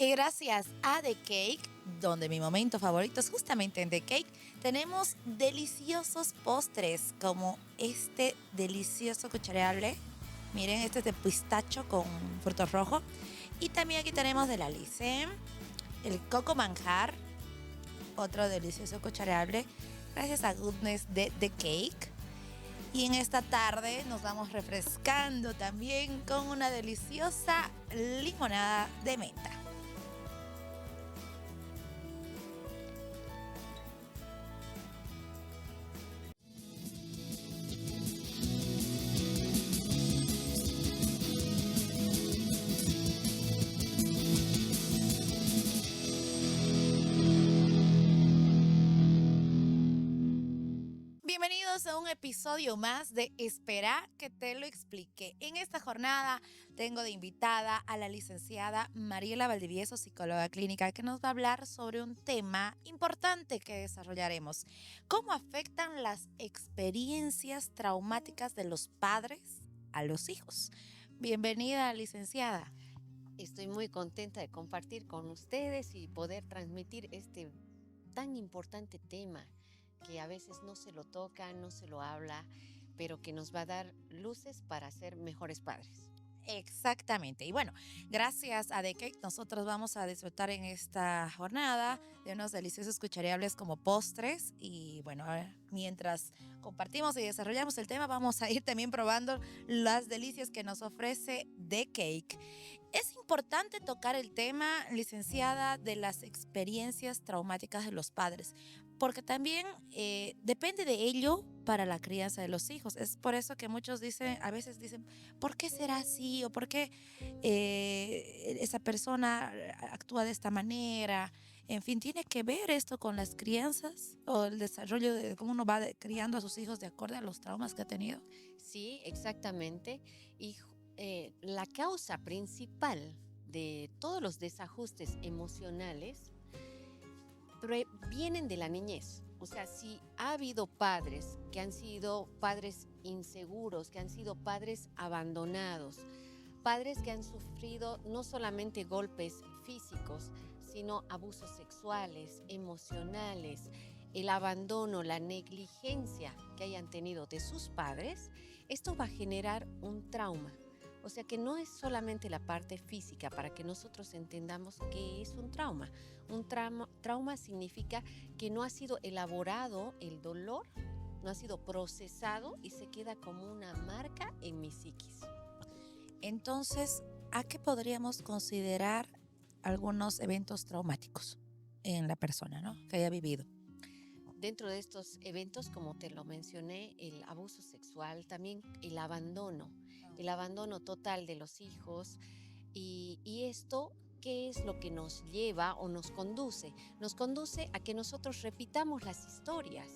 Y gracias a The Cake, donde mi momento favorito es justamente en The Cake, tenemos deliciosos postres como este delicioso cuchareable. Miren, este es de pistacho con frutos rojos. Y también aquí tenemos de la Alice, el coco manjar, otro delicioso cuchareable, gracias a Goodness de The Cake. Y en esta tarde nos vamos refrescando también con una deliciosa limonada de menta. Bienvenidos a un episodio más de Espera que te lo explique. En esta jornada tengo de invitada a la licenciada Mariela Valdivieso, psicóloga clínica, que nos va a hablar sobre un tema importante que desarrollaremos. ¿Cómo afectan las experiencias traumáticas de los padres a los hijos? Bienvenida, licenciada. Estoy muy contenta de compartir con ustedes y poder transmitir este tan importante tema que a veces no se lo toca, no se lo habla, pero que nos va a dar luces para ser mejores padres. Exactamente. Y bueno, gracias a The Cake, nosotros vamos a disfrutar en esta jornada de unos deliciosos cuchareables como postres. Y bueno, ahora, mientras compartimos y desarrollamos el tema, vamos a ir también probando las delicias que nos ofrece The Cake. Es importante tocar el tema, licenciada, de las experiencias traumáticas de los padres, porque también depende de ello para la crianza de los hijos. Es por eso que muchos dicen, a veces dicen, ¿por qué será así? ¿O por qué esa persona actúa de esta manera? En fin, tiene que ver esto con las crianzas o el desarrollo de cómo uno va criando a sus hijos de acuerdo a los traumas que ha tenido. Sí, exactamente. Y la causa principal de todos los desajustes emocionales vienen de la niñez. O sea, si ha habido padres que han sido padres inseguros, que han sido padres abandonados, padres que han sufrido no solamente golpes físicos, sino abusos sexuales, emocionales, el abandono, la negligencia que hayan tenido de sus padres, esto va a generar un trauma. O sea que no es solamente la parte física para que nosotros entendamos qué es un trauma. Trauma significa que no ha sido elaborado el dolor, no ha sido procesado y se queda como una marca en mi psiquis. Entonces, ¿a qué podríamos considerar algunos eventos traumáticos en la persona, ¿no?, que haya vivido? Dentro de estos eventos, como te lo mencioné, el abuso sexual, también el abandono total de los hijos y esto, ¿qué es lo que nos lleva o nos conduce? Nos conduce a que nosotros repitamos las historias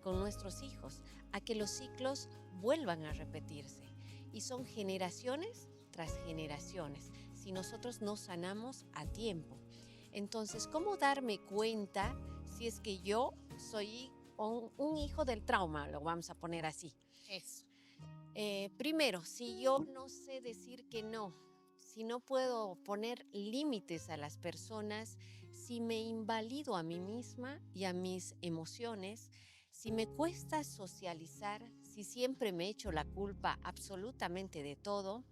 con nuestros hijos, a que los ciclos vuelvan a repetirse y son generaciones tras generaciones si nosotros no sanamos a tiempo. Entonces, ¿cómo darme cuenta si es que yo soy un hijo del trauma? Lo vamos a poner así. Eso. Primero, si yo no sé decir que no, si no puedo poner límites a las personas, si me invalido a mí misma y a mis emociones, si me cuesta socializar, si siempre me echo la culpa absolutamente de todo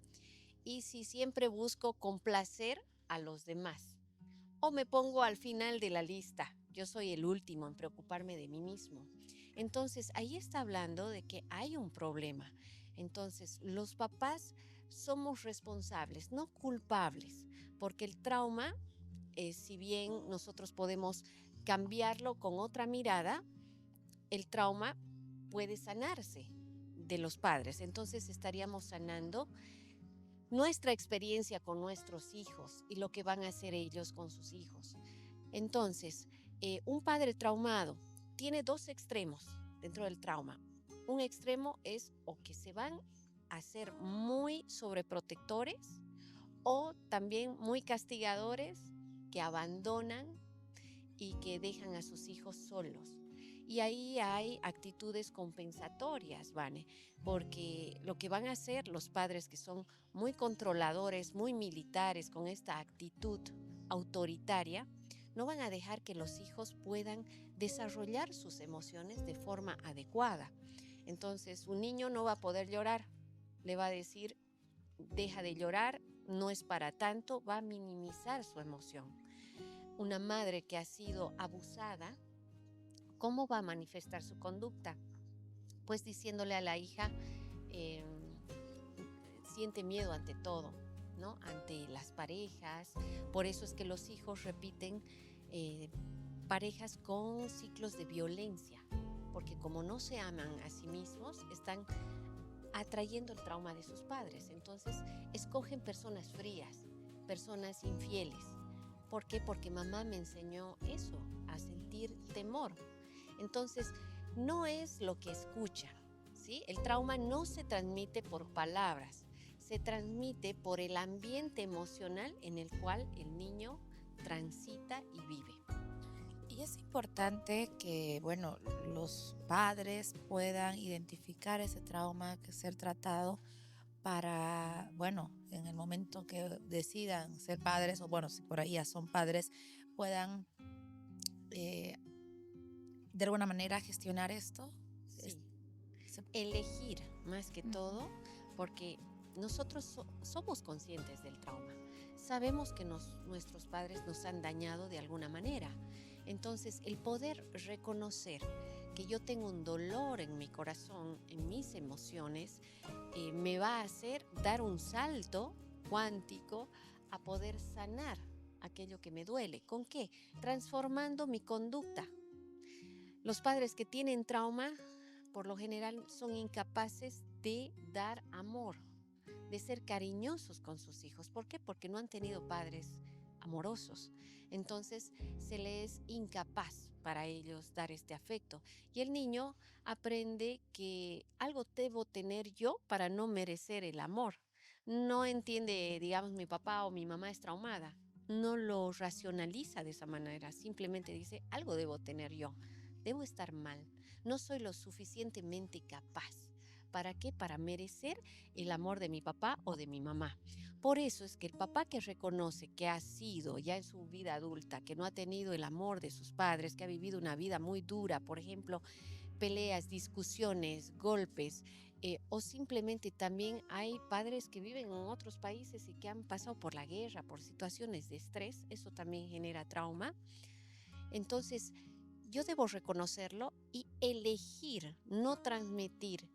y si siempre busco complacer a los demás. O me pongo al final de la lista. Yo soy el último en preocuparme de mí mismo. Entonces, ahí está hablando de que hay un problema. Entonces, los papás somos responsables, no culpables, porque el trauma, si bien nosotros podemos cambiarlo con otra mirada, el trauma puede sanarse de los padres. Entonces, estaríamos sanando nuestra experiencia con nuestros hijos y lo que van a hacer ellos con sus hijos. Entonces, un padre traumado tiene dos extremos dentro del trauma. Un extremo es o que se van a ser muy sobreprotectores o también muy castigadores que abandonan y que dejan a sus hijos solos. Y ahí hay actitudes compensatorias, Vane, porque lo que van a hacer los padres que son muy controladores, muy militares, con esta actitud autoritaria, no van a dejar que los hijos puedan desarrollar sus emociones de forma adecuada. Entonces, un niño no va a poder llorar, le va a decir, deja de llorar, no es para tanto, va a minimizar su emoción. Una madre que ha sido abusada, ¿cómo va a manifestar su conducta? Pues diciéndole a la hija, eh, siente miedo ante todo, ¿no? Ante las parejas. Por eso es que los hijos repiten parejas con ciclos de violencia, porque como no se aman a sí mismos, están atrayendo el trauma de sus padres. Entonces, escogen personas frías, personas infieles. ¿Por qué? Porque mamá me enseñó eso, a sentir temor. Entonces, no es lo que escuchan, ¿sí? El trauma no se transmite por palabras, se transmite por el ambiente emocional en el cual el niño transita y vive. Y es importante que, bueno, los padres puedan identificar ese trauma que ser tratado para, bueno, en el momento que decidan ser padres, o bueno, si por ahí ya son padres, puedan eh, de alguna manera gestionar esto. Sí, Se- elegir más que Ujú. todo, porque nosotros somos conscientes del trauma. Sabemos que nuestros padres nos han dañado de alguna manera. Entonces, el poder reconocer que yo tengo un dolor en mi corazón, en mis emociones, me va a hacer dar un salto cuántico a poder sanar aquello que me duele. ¿Con qué? Transformando mi conducta. Los padres que tienen trauma, por lo general, son incapaces de dar amor, de ser cariñosos con sus hijos. ¿Por qué? Porque no han tenido padres amorosos. Entonces, se les es incapaz para ellos dar este afecto. Y el niño aprende que algo debo tener yo para no merecer el amor. No entiende, digamos, mi papá o mi mamá es traumada. No lo racionaliza de esa manera. Simplemente dice, algo debo tener yo. Debo estar mal. No soy lo suficientemente capaz. ¿Para qué? Para merecer el amor de mi papá o de mi mamá. Por eso es que el papá que reconoce que ha sido ya en su vida adulta, que no ha tenido el amor de sus padres, que ha vivido una vida muy dura, por ejemplo, peleas, discusiones, golpes, o simplemente también hay padres que viven en otros países y que han pasado por la guerra, por situaciones de estrés, eso también genera trauma. Entonces, yo debo reconocerlo y elegir no transmitir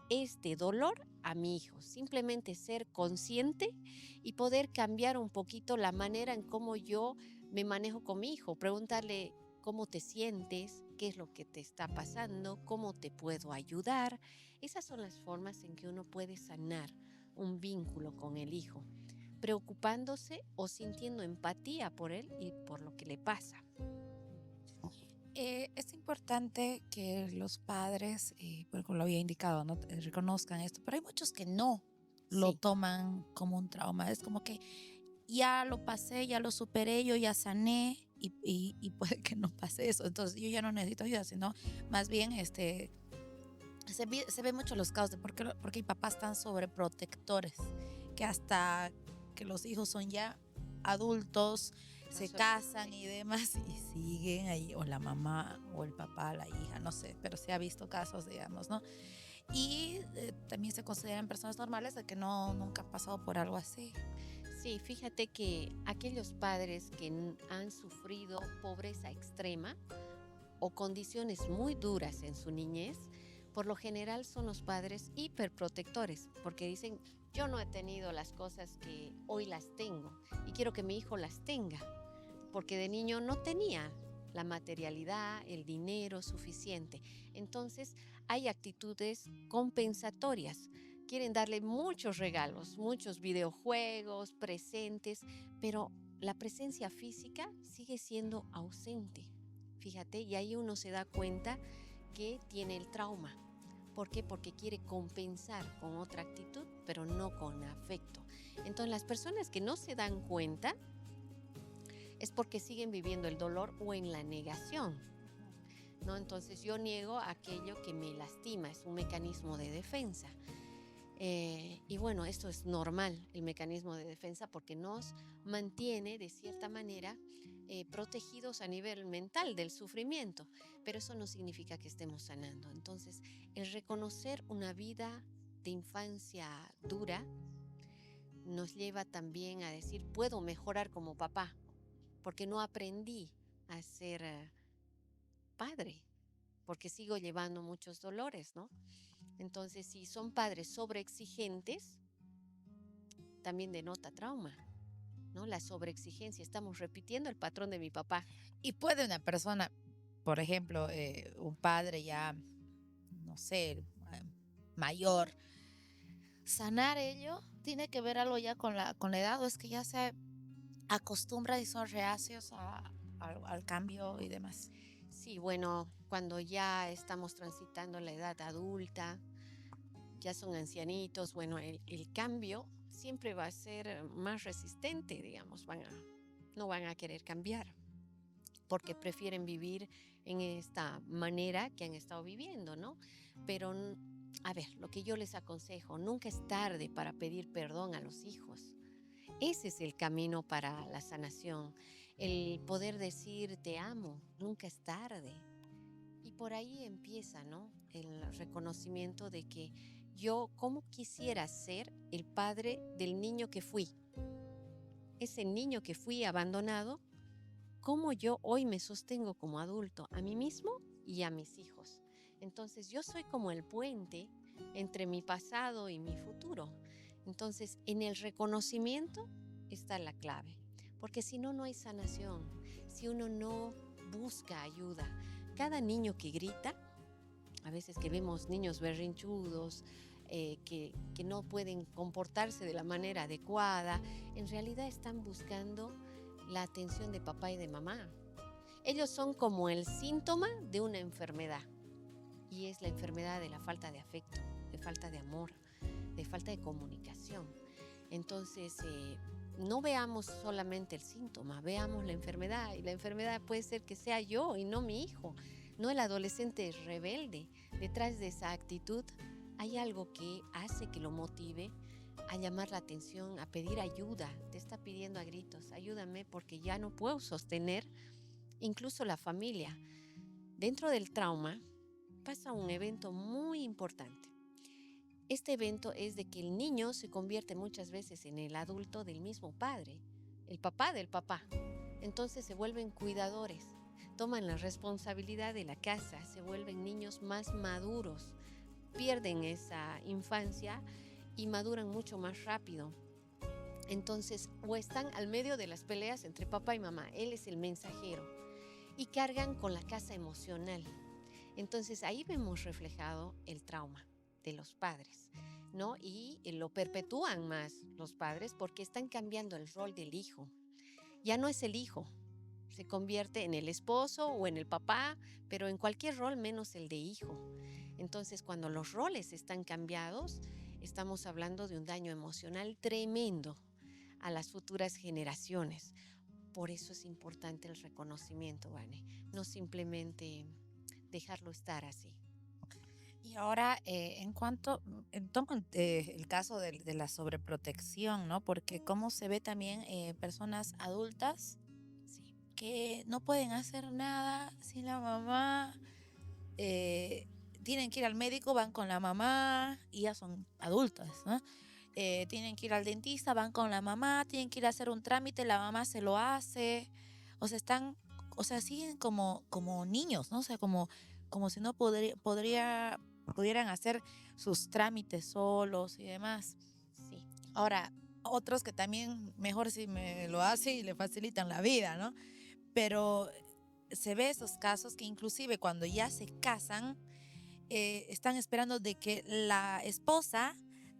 este dolor a mi hijo, simplemente ser consciente y poder cambiar un poquito la manera en cómo yo me manejo con mi hijo, preguntarle cómo te sientes, qué es lo que te está pasando, cómo te puedo ayudar. Esas son las formas en que uno puede sanar un vínculo con el hijo, preocupándose o sintiendo empatía por él y por lo que le pasa. Es importante que los padres, pues, como lo había indicado, ¿no? Reconozcan esto, pero hay muchos que no lo Sí, toman como un trauma. Es como que ya lo pasé, ya lo superé, yo ya sané y puede que no pase eso. Entonces yo ya no necesito ayuda, sino más bien se ve mucho los casos de por qué hay papás tan sobreprotectores, que hasta que los hijos son ya adultos, no se casan solamente. y demás y siguen ahí, o la mamá o el papá, la hija, no sé, pero se ha visto casos, digamos, ¿no? Y también se consideran personas normales de que no, nunca han pasado por algo así. Sí, fíjate que aquellos padres que han sufrido pobreza extrema o condiciones muy duras en su niñez, por lo general son los padres hiperprotectores, porque dicen, yo no he tenido las cosas que hoy las tengo y quiero que mi hijo las tenga, porque de niño no tenía la materialidad, el dinero suficiente. Entonces hay actitudes compensatorias. Quieren darle muchos regalos, muchos videojuegos, presentes, pero la presencia física sigue siendo ausente. Fíjate, y ahí uno se da cuenta que tiene el trauma. ¿Por qué? Porque quiere compensar con otra actitud, pero no con afecto. Entonces, las personas que no se dan cuenta es porque siguen viviendo el dolor o en la negación, ¿no? Entonces yo niego aquello que me lastima, es un mecanismo de defensa. Y bueno, esto es normal, el mecanismo de defensa, porque nos mantiene de cierta manera protegidos a nivel mental del sufrimiento, pero eso no significa que estemos sanando. Entonces, el reconocer una vida de infancia dura nos lleva también a decir, puedo mejorar como papá, porque no aprendí a ser padre, porque sigo llevando muchos dolores, ¿no? Entonces, si son padres sobreexigentes, también denota trauma, ¿no? La sobreexigencia, estamos repitiendo el patrón de mi papá. Y puede una persona, por ejemplo, un padre ya, no sé, mayor, sanar ello, tiene que ver algo ya con la edad, o es que ya se acostumbra y son reacios al cambio y demás. Sí, bueno, cuando ya estamos transitando la edad adulta, ya son ancianitos, bueno, el cambio siempre va a ser más resistente, digamos, no van a querer cambiar porque prefieren vivir en esta manera que han estado viviendo, ¿no? Pero, a ver, lo que yo les aconsejo, nunca es tarde para pedir perdón a los hijos. Ese es el camino para la sanación, el poder decir te amo, nunca es tarde. Y por ahí empieza, ¿no? El reconocimiento de que yo, ¿cómo quisiera ser el padre del niño que fui? Ese niño que fui abandonado, ¿cómo yo hoy me sostengo como adulto a mí mismo y a mis hijos? Entonces yo soy como el puente entre mi pasado y mi futuro. Entonces en el reconocimiento está la clave, porque si no, no hay sanación. Si uno no busca ayuda, cada niño que grita, a veces que vemos niños berrinchudos, que no pueden comportarse de la manera adecuada, en realidad están buscando la atención de papá y de mamá. Ellos son como el síntoma de una enfermedad, y es la enfermedad de la falta de afecto, de falta de amor, de falta de comunicación. Entonces, no veamos solamente el síntoma, veamos la enfermedad, y la enfermedad puede ser que sea yo y no mi hijo, no el adolescente rebelde. Detrás de esa actitud hay algo que hace que lo motive a llamar la atención, a pedir ayuda. Te está pidiendo a gritos, ayúdame porque ya no puedo sostener. Incluso la familia. Dentro del trauma pasa un evento muy importante. Este evento es de que el niño se convierte muchas veces en el adulto del mismo padre, el papá del papá. Entonces se vuelven cuidadores, toman la responsabilidad de la casa, se vuelven niños más maduros, pierden esa infancia y maduran mucho más rápido. Entonces, o están al medio de las peleas entre papá y mamá, él es el mensajero, y cargan con la carga emocional. Entonces ahí vemos reflejado el trauma de los padres, ¿no? Y lo perpetúan más los padres porque están cambiando el rol del hijo. Ya no es el hijo, se convierte en el esposo o en el papá, pero en cualquier rol menos el de hijo. Entonces, cuando los roles están cambiados, estamos hablando de un daño emocional tremendo a las futuras generaciones. Por eso es importante el reconocimiento, Vane, no simplemente dejarlo estar así. Y ahora, en cuanto, tomo el caso de la sobreprotección, ¿no? Porque cómo se ve también personas adultas Sí, que no pueden hacer nada sin la mamá, eh, tienen que ir al médico, van con la mamá y ya son adultas, ¿no? Tienen que ir al dentista, van con la mamá, tienen que ir a hacer un trámite, la mamá se lo hace, o sea, o sea, siguen como niños, ¿no? O sea, como si no pudieran hacer sus trámites solos y demás. sí, Ahora, otros que también mejor si me lo hace y le facilitan la vida, ¿no? Pero se ve esos casos que inclusive cuando ya se casan, están esperando de que la esposa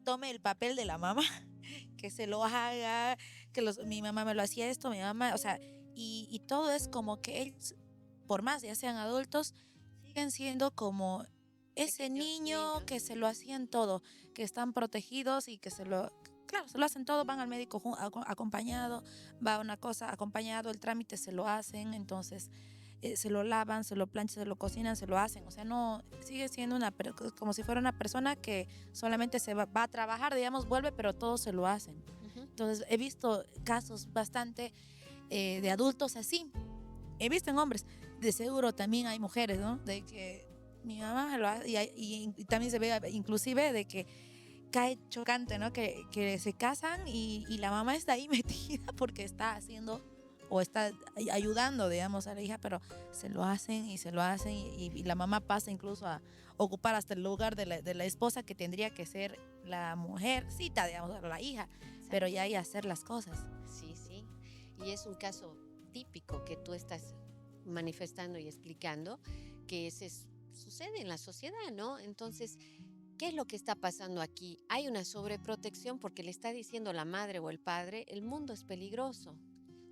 tome el papel de la mamá, que se lo haga, mi mamá me lo hacía esto, mi mamá, o sea, y todo es como que ellos, por más ya sean adultos, siguen siendo como ese pequeños niño niños. que se lo hacían todo, que están protegidos y que claro, se lo hacen todo, van al médico acompañado, va una cosa acompañado, el trámite se lo hacen, entonces se lo lavan, se lo planchan, se lo cocinan, se lo hacen. O sea, no, sigue siendo como si fuera una persona que solamente va a trabajar, digamos, vuelve, pero todo se lo hacen. Ujú. Entonces, he visto casos bastante de adultos así. He visto en hombres, de seguro también hay mujeres, ¿no? De que mi mamá lo hace, y también se ve inclusive de que cae chocante, ¿no? Que se casan y la mamá está ahí metida porque está haciendo o está ayudando, digamos, a la hija, pero se lo hacen y se lo hacen y la mamá pasa incluso a ocupar hasta el lugar de la esposa que tendría que ser la mujercita, digamos, la hija, pero Exacto. ya ahí hacer las cosas. Sí, sí. Y es un caso típico que tú estás manifestando y explicando, que sucede en la sociedad, ¿no? Entonces, ¿qué es lo que está pasando aquí? Hay una sobreprotección porque le está diciendo la madre o el padre, el mundo es peligroso.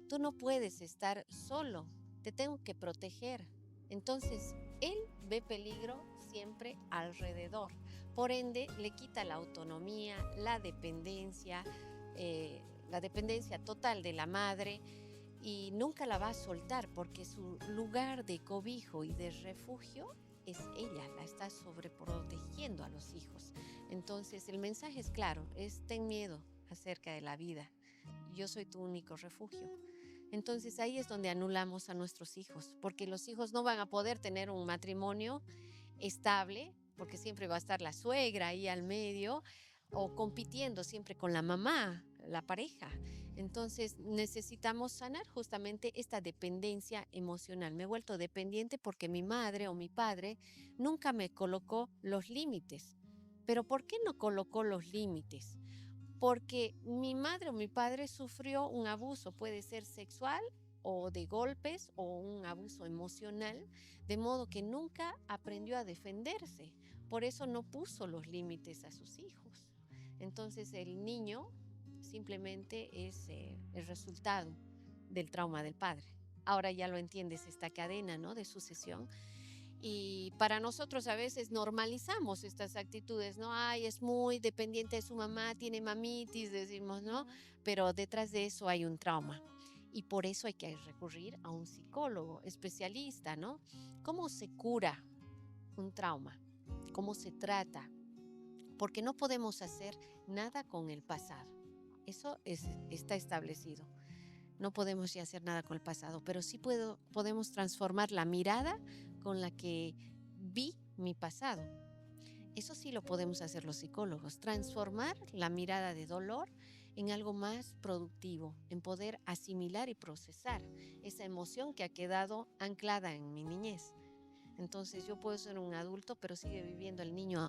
Tú no puedes estar solo, te tengo que proteger. Entonces, él ve peligro siempre alrededor. Por ende, le quita la autonomía, la dependencia total de la madre y nunca la va a soltar porque su lugar de cobijo y de refugio es ella, la está sobreprotegiendo a los hijos. Entonces el mensaje es claro, es ten miedo acerca de la vida, yo soy tu único refugio. Entonces ahí es donde anulamos a nuestros hijos, porque los hijos no van a poder tener un matrimonio estable, porque siempre va a estar la suegra ahí al medio, o compitiendo siempre con la mamá, la pareja. Entonces necesitamos sanar justamente esta dependencia emocional. Me he vuelto dependiente porque mi madre o mi padre nunca me colocó los límites. Pero ¿por qué no colocó los límites? Porque mi madre o mi padre sufrió un abuso, puede ser sexual o de golpes o un abuso emocional, de modo que nunca aprendió a defenderse. Por eso no puso los límites a sus hijos. Entonces el niño simplemente es el resultado del trauma del padre. Ahora ya lo entiendes, esta cadena, ¿no?, de sucesión. Y para nosotros a veces normalizamos estas actitudes, ¿no? Ay, es muy dependiente de su mamá, tiene mamitis, decimos, ¿no? Pero detrás de eso hay un trauma. Y por eso hay que recurrir a un psicólogo especialista, ¿no? ¿Cómo se cura un trauma? ¿Cómo se trata? Porque no podemos hacer nada con el pasado. Está establecido. No podemos ya hacer nada con el pasado, pero sí podemos transformar la mirada con la que vi mi pasado. Eso sí lo podemos hacer los psicólogos, transformar la mirada de dolor en algo más productivo, en poder asimilar y procesar esa emoción que ha quedado anclada en mi niñez. Entonces yo puedo ser un adulto, pero sigue viviendo el niño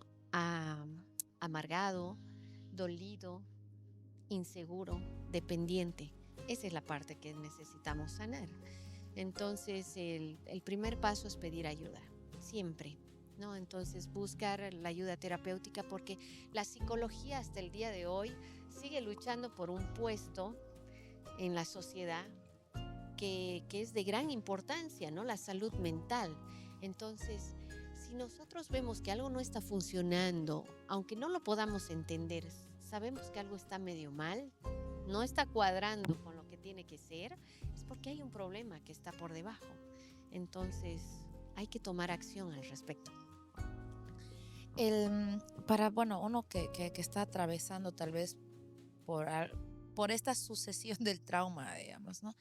amargado, dolido, inseguro, dependiente. Esa es la parte que necesitamos sanar. Entonces, el primer paso es pedir ayuda, siempre, ¿no? Entonces, buscar la ayuda terapéutica porque la psicología hasta el día de hoy sigue luchando por un puesto en la sociedad que es de gran importancia, ¿no? La salud mental. Entonces, si nosotros vemos que algo no está funcionando, aunque no lo podamos entender, sabemos que algo está medio mal, no está cuadrando con lo que tiene que ser, es porque hay un problema que está por debajo. Entonces, hay que tomar acción al respecto. Para, bueno, uno que está atravesando tal vez por, por esta sucesión del trauma, digamos, ¿no?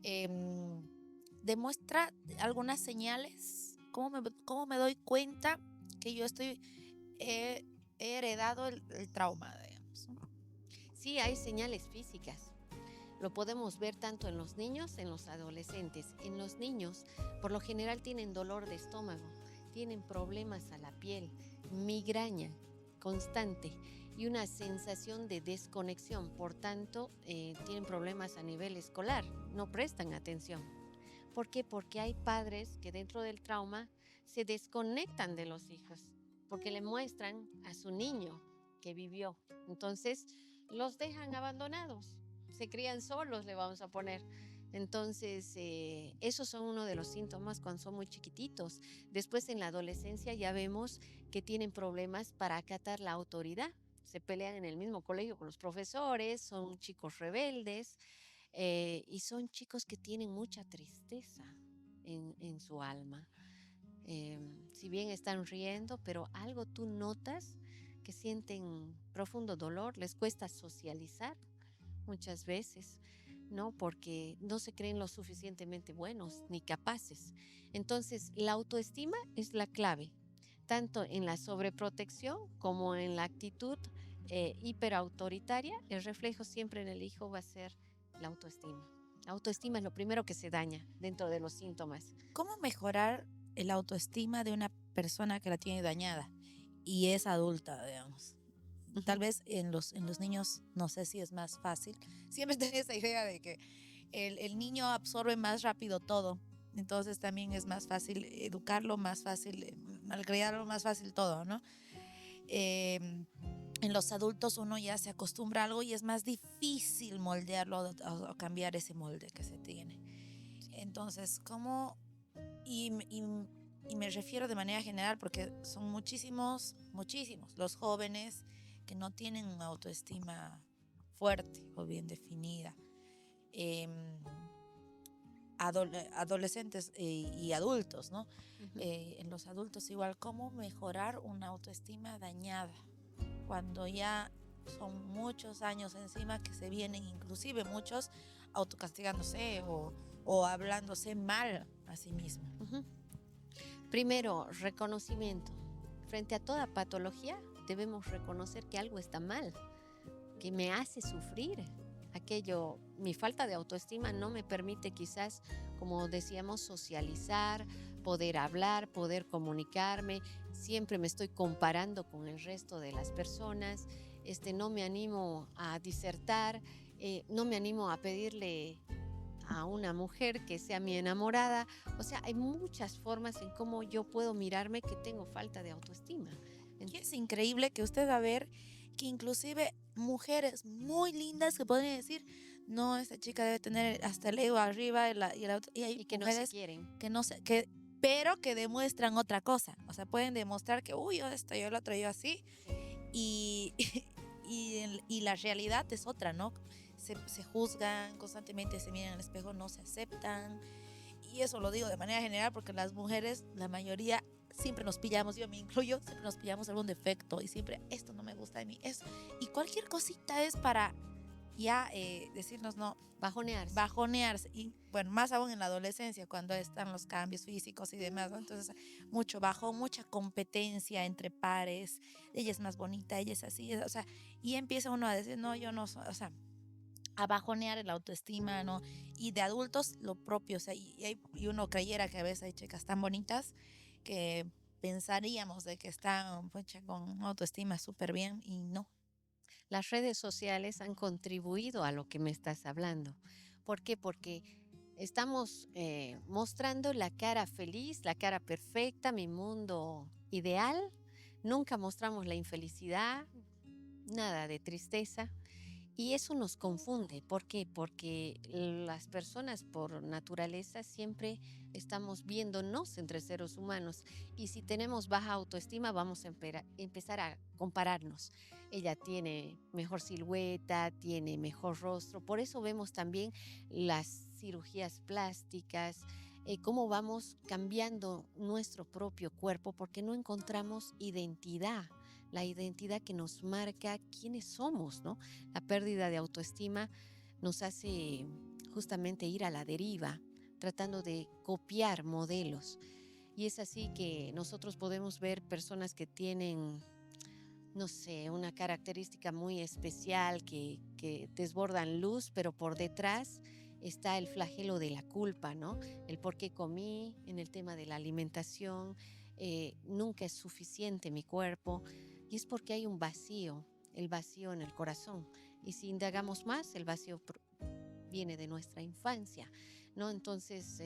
Em, Demuestra algunas señales. ¿Cómo me doy cuenta que yo he heredado el trauma, digamos, ¿no? Sí, hay señales físicas. Lo podemos ver tanto en los niños, en los adolescentes. En los niños, por lo general, tienen dolor de estómago, tienen problemas a la piel, migraña constante y una sensación de desconexión. Por tanto, tienen problemas a nivel escolar, no prestan atención. ¿Por qué? Porque hay padres que dentro del trauma se desconectan de los hijos, porque le muestran a su niño que vivió. Entonces, los dejan abandonados, se crían solos, le vamos a poner. Entonces, esos son uno de los síntomas cuando son muy chiquititos. Después, en la adolescencia, ya vemos que tienen problemas para acatar la autoridad. Se pelean en el mismo colegio con los profesores, son chicos rebeldes y son chicos que tienen mucha tristeza en su alma. Si bien están riendo, pero algo tú notas que sienten profundo dolor, les cuesta socializar muchas veces, ¿no? Porque no se creen lo suficientemente buenos ni capaces. Entonces, la autoestima es la clave, tanto en la sobreprotección como en la actitud hiperautoritaria. El reflejo siempre en el hijo va a ser la autoestima. La autoestima es lo primero que se daña dentro de los síntomas. ¿Cómo mejorar el autoestima de una persona que la tiene dañada y es adulta, digamos? Tal Ujú. vez en los niños, no sé si es más fácil. Siempre tenía esa idea de que el niño absorbe más rápido todo. Entonces también es más fácil educarlo, más fácil malcriarlo, más fácil todo, ¿no? Eh, en los adultos uno ya se acostumbra a algo y es más difícil moldearlo o cambiar ese molde que se tiene. Entonces, ¿cómo? Y, y- y me refiero de manera general porque son muchísimos, muchísimos los jóvenes que no tienen una autoestima fuerte o bien definida. Em, adolescentes y adultos, ¿no? Ujú. En los adultos igual, ¿cómo mejorar una autoestima dañada cuando ya son muchos años encima que se vienen, inclusive muchos autocastigándose o hablándose mal a sí mismo? Ujú. Primero, reconocimiento. Frente a toda patología, debemos reconocer que algo está mal, que me hace sufrir. Aquello, mi falta de autoestima no me permite quizás, como decíamos, socializar, poder hablar, poder comunicarme. Siempre me estoy comparando con el resto de las personas. No me animo a disertar, no me animo a pedirle a una mujer que sea mi enamorada. O sea, hay muchas formas en cómo yo puedo mirarme que tengo falta de autoestima. Y es increíble que usted va a ver que inclusive mujeres muy lindas que pueden decir, no, esta chica debe tener hasta el ego arriba y hay Y que no se mujeres quieren. que no sé, que, pero que demuestran otra cosa. O sea, pueden demostrar que, uy, yo esto, yo el otro, yo así. Y, y la realidad es otra, ¿no? Se juzgan constantemente, se miran al espejo, no se aceptan. Y eso lo digo de manera general porque las mujeres, la mayoría, siempre nos pillamos, yo me incluyo, siempre nos pillamos algún defecto y siempre esto no me gusta de mí, eso. Y cualquier cosita es para ya decirnos no, Bajonearse. bajonearse. Y bueno, más aún en la adolescencia, cuando están los cambios físicos y demás, ¿no? Entonces, mucho bajo, mucha competencia entre pares, ella es más bonita, ella es así, o sea, y empieza uno a decir, no, yo no soy, o sea, a bajonear el autoestima, ¿no? Y de adultos lo propio, o sea, y uno creyera que a veces hay chicas tan bonitas que pensaríamos de que están pucha, con autoestima súper bien y no. Las redes sociales han contribuido a lo que me estás hablando. ¿Por qué? Porque estamos mostrando la cara feliz, la cara perfecta, mi mundo ideal. Nunca mostramos la infelicidad, nada de tristeza. Y eso nos confunde. ¿Por qué? Porque las personas por naturaleza siempre estamos viéndonos entre seres humanos y si tenemos baja autoestima vamos a empezar a compararnos. Ella tiene mejor silueta, tiene mejor rostro. Por eso vemos también las cirugías plásticas, cómo vamos cambiando nuestro propio cuerpo porque no encontramos identidad, la identidad que nos marca quiénes somos, ¿no? La pérdida de autoestima nos hace justamente ir a la deriva, tratando de copiar modelos. Y es así que nosotros podemos ver personas que tienen, no sé, una característica muy especial, que desbordan luz, pero por detrás está el flagelo de la culpa, ¿no? El por qué comí, en el tema de la alimentación, nunca es suficiente mi cuerpo, y es porque hay un vacío, el vacío en el corazón. Y si indagamos más, el vacío viene de nuestra infancia, ¿no? Entonces,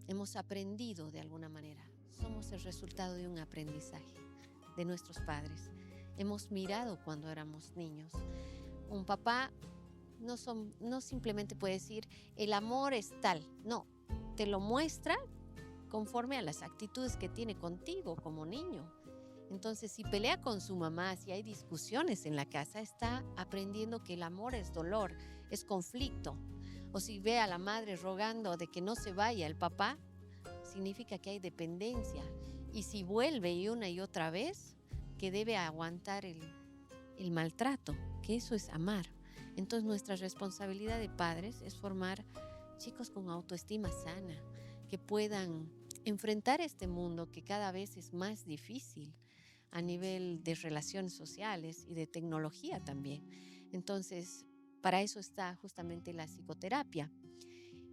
hemos aprendido de alguna manera. Somos el resultado de un aprendizaje de nuestros padres. Hemos mirado cuando éramos niños. Un papá no simplemente puede decir, el amor es tal. No, te lo muestra conforme a las actitudes que tiene contigo como niño. Entonces, si pelea con su mamá, si hay discusiones en la casa, está aprendiendo que el amor es dolor, es conflicto. O si ve a la madre rogando de que no se vaya el papá, significa que hay dependencia. Y si vuelve y una y otra vez, que debe aguantar el maltrato, que eso es amar. Entonces nuestra responsabilidad de padres es formar chicos con autoestima sana, que puedan enfrentar este mundo que cada vez es más difícil a nivel de relaciones sociales y de tecnología también. Entonces, para eso está justamente la psicoterapia.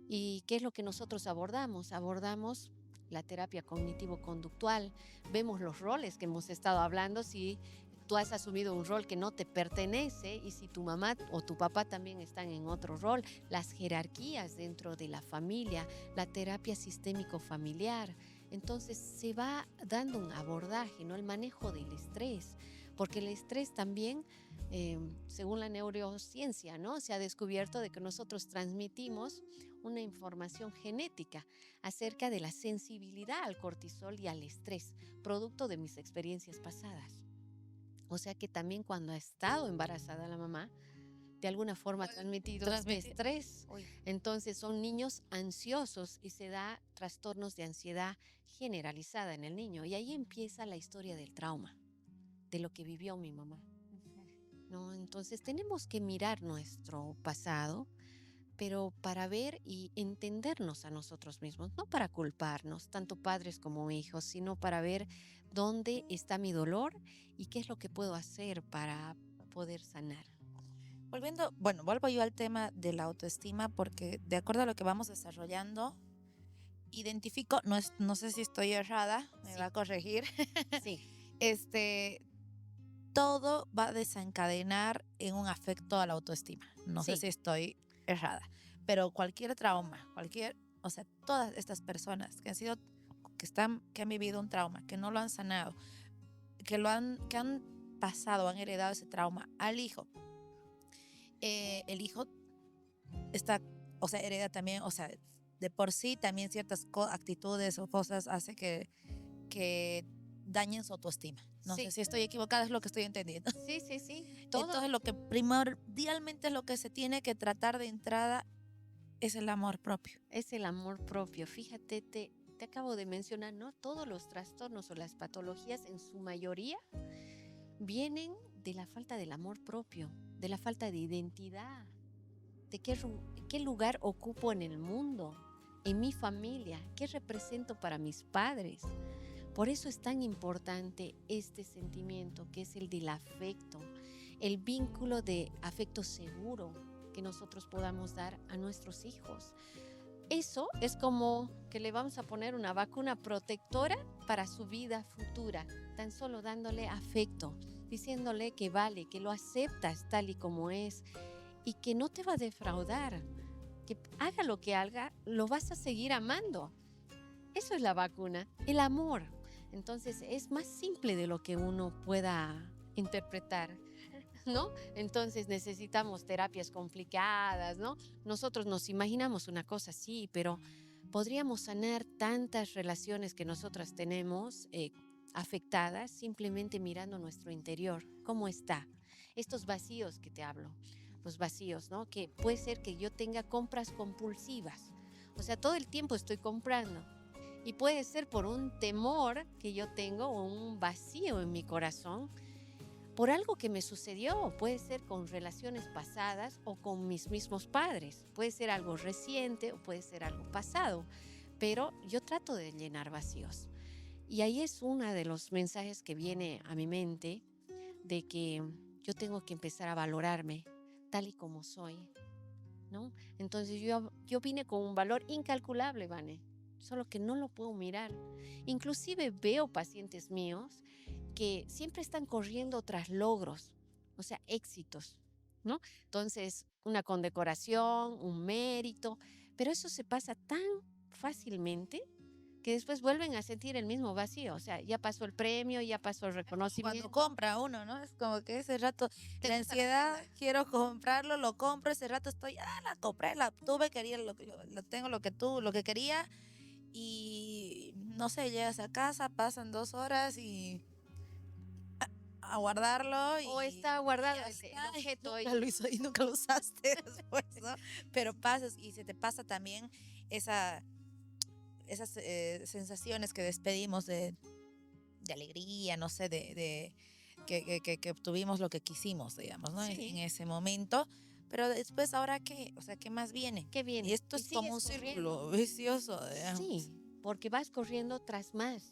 ¿Y qué es lo que nosotros abordamos? Abordamos la terapia cognitivo-conductual, vemos los roles que hemos estado hablando, si tú has asumido un rol que no te pertenece y si tu mamá o tu papá también están en otro rol, las jerarquías dentro de la familia, la terapia sistémico-familiar. Entonces se va dando un abordaje, ¿no? El manejo del estrés, porque el estrés también, según la neurociencia, ¿no? Se ha descubierto de que nosotros transmitimos una información genética acerca de la sensibilidad al cortisol y al estrés, producto de mis experiencias pasadas. O sea que también cuando ha estado embarazada la mamá, de alguna forma ha transmitido estrés. Uy. Entonces son niños ansiosos y se da trastornos de ansiedad generalizada en el niño. Y ahí empieza la historia del trauma, de lo que vivió mi mamá, ¿no? Entonces tenemos que mirar nuestro pasado, pero para ver y entendernos a nosotros mismos, no para culparnos, tanto padres como hijos, sino para ver dónde está mi dolor y qué es lo que puedo hacer para poder sanar. Vuelvo yo al tema de la autoestima porque de acuerdo a lo que vamos desarrollando, identifico, no sé si estoy errada, me Sí. va a corregir, Sí, todo va a desencadenar en un afecto a la autoestima. No sé sí, si estoy errada, pero cualquier trauma, o sea, todas estas personas que han vivido un trauma, que no lo han sanado, que han pasado, han heredado ese trauma al hijo. El hijo está, o sea, hereda también, o sea, de por sí también ciertas actitudes o cosas hace que dañen su autoestima. No sé sí, si estoy equivocada, es lo que estoy entendiendo. sí, sí, sí. Todo Entonces, lo que primordialmente es lo que se tiene que tratar de entrada es el amor propio. es el amor propio. Fíjate, te acabo de mencionar, ¿no? Todos los trastornos o las patologías en su mayoría vienen de la falta del amor propio, de la falta de identidad, de qué lugar ocupo en el mundo, en mi familia, qué represento para mis padres. Por eso es tan importante este sentimiento que es el del afecto, el vínculo de afecto seguro que nosotros podamos dar a nuestros hijos. Eso es como que le vamos a poner una vacuna protectora para su vida futura, tan solo dándole afecto, diciéndole que vale, que lo aceptas tal y como es y que no te va a defraudar, que haga lo que haga, lo vas a seguir amando. Eso es la vacuna, el amor. Entonces es más simple de lo que uno pueda interpretar, ¿no? Entonces necesitamos terapias complicadas, ¿no? Nosotros nos imaginamos una cosa así, pero podríamos sanar tantas relaciones que nosotras tenemos afectadas simplemente mirando nuestro interior, cómo está. Estos vacíos que te hablo, los vacíos, ¿no? Que puede ser que yo tenga compras compulsivas, o sea, todo el tiempo estoy comprando. Y puede ser por un temor que yo tengo o un vacío en mi corazón por algo que me sucedió. Puede ser con relaciones pasadas o con mis mismos padres. Puede ser algo reciente o puede ser algo pasado. Pero yo trato de llenar vacíos. Y ahí es uno de los mensajes que viene a mi mente de que yo tengo que empezar a valorarme tal y como soy, ¿no? Entonces yo vine con un valor incalculable, Vane, solo que no lo puedo mirar. Inclusive veo pacientes míos que siempre están corriendo tras logros, o sea, éxitos, ¿no? Entonces, una condecoración, un mérito, pero eso se pasa tan fácilmente que después vuelven a sentir el mismo vacío, o sea, ya pasó el premio, ya pasó el reconocimiento. Cuando compra uno, ¿no? Es como que ese rato, Te la gusta la ansiedad, prenda. quiero comprarlo, lo compro, ese rato la compré, la tuve, quería lo tengo lo que quería y no sé, llegas a casa, pasan 2 horas y a guardarlo O y está guardado ya el está, objeto nunca lo hizo y nunca lo usaste después, ¿no? Pero pasas y se te pasa también esa esas sensaciones que despedimos de alegría, no sé, que obtuvimos lo que quisimos, digamos, ¿no? En Sí, ese momento. Pero después, ¿ahora qué? O sea, ¿qué más viene? qué Y viene. esto Y es como sigues un corriendo. círculo vicioso, Sí, digamos. porque vas corriendo tras más.